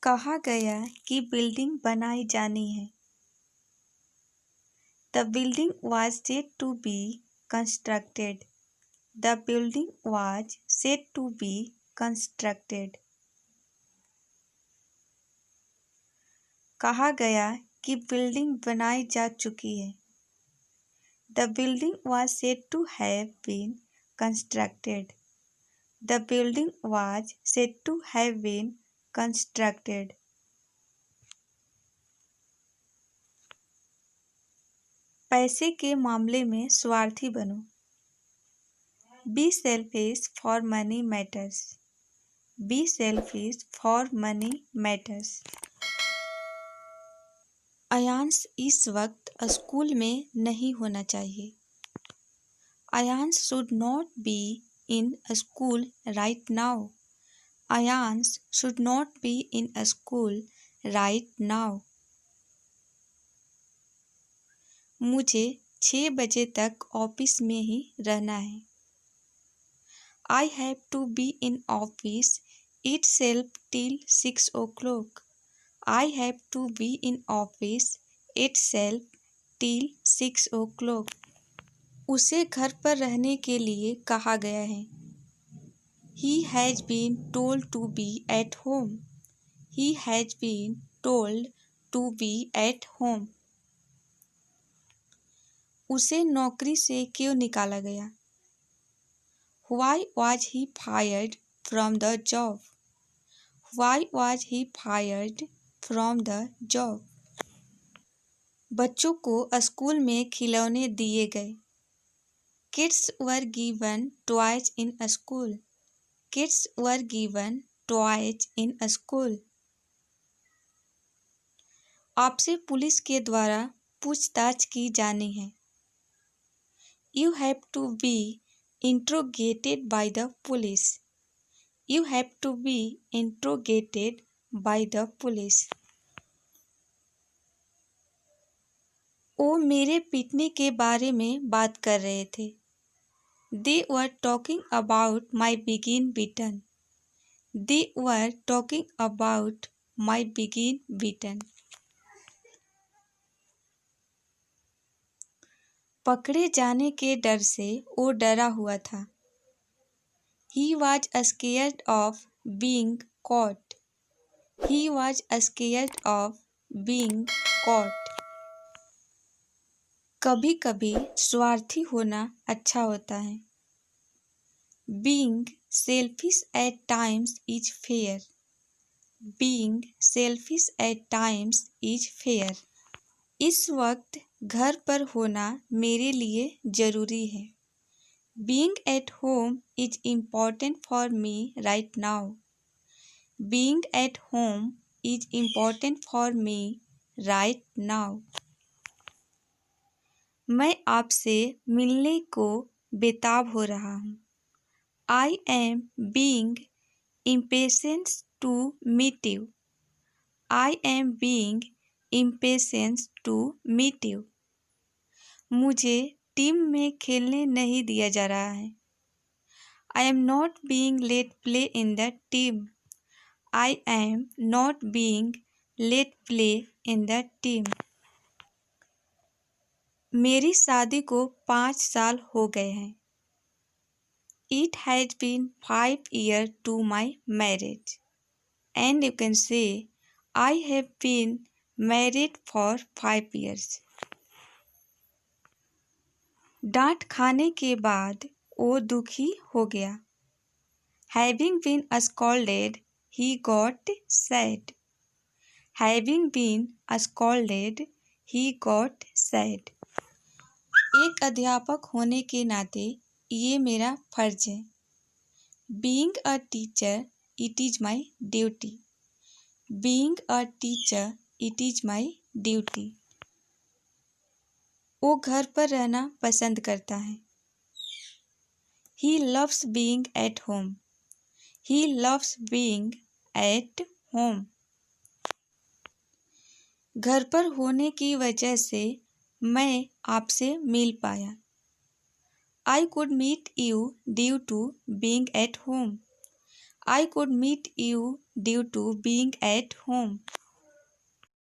कहा गया कि बिल्डिंग बनाई जानी है। The building was said to be constructed. The building was said to be constructed. कहा गया कि बिल्डिंग बनाई जा चुकी है। The building was said to have been constructed. The building was said to have been constructed. पैसे के मामले में स्वार्थी बनो। Be selfish for money matters. Be selfish for money matters. Ayansh इस वक्त स्कूल में नहीं होना चाहिए। Ayansh should not be in school right now. Ayansh should not be in school right now. मुझे 6 बजे तक ऑफिस में ही रहना है। I have to be in office itself till 6 o'clock. I have to be in office itself till 6 o'clock. उसे घर पर रहने के लिए कहा गया है। He has been told to be at home. He has been told to be at home. उसे नौकरी से क्यों निकाला गया? Why was he fired from the job? Why was he fired from the job? बच्चों को स्कूल में खिलौने दिए गए। Kids were given toys in school. Kids were given toys in school. आपसे पुलिस के द्वारा पूछताछ की जानी है। You have to be interrogated by the police. You have to be interrogated by the police. वो मेरे पीटने के बारे में बात कर रहे थे। They were talking about my being beaten. They were talking about my being beaten. पकड़े जाने के डर से वो डरा हुआ था। He was scared of being caught. He was scared of being caught. कभी-कभी स्वार्थी होना अच्छा होता है। Being selfish at times is fair. Being selfish at times is fair. इस वक्त घर पर होना मेरे लिए जरूरी है। Being at home is important for me right now. Being at home is important for me right now. मैं आपसे मिलने को बेताब हो रहा हूँ। I am being impatient to meet you. I am being impatient to meet you. मुझे team में खेलने नहीं दिया जा रहा है। I am not being let play in the team. I am not being let play in the team. मेरी शादी को 5 साल हो गए हैं। It has been 5 years to my marriage. And you can say, I have been married for 5 years. डांट खाने के बाद वो दुखी हो गया। Having been scolded, he got sad. Having been scolded, he got sad. एक अध्यापक होने के नाते ये मेरा फर्ज है। Being a teacher, it is my duty. Being a teacher, it is my duty. वो घर पर रहना पसंद करता है। He loves being at home. He loves being at home. घर पर होने की वजह से मैं आपसे मिल पाया। I could meet you due to being at home. I could meet you due to being at home.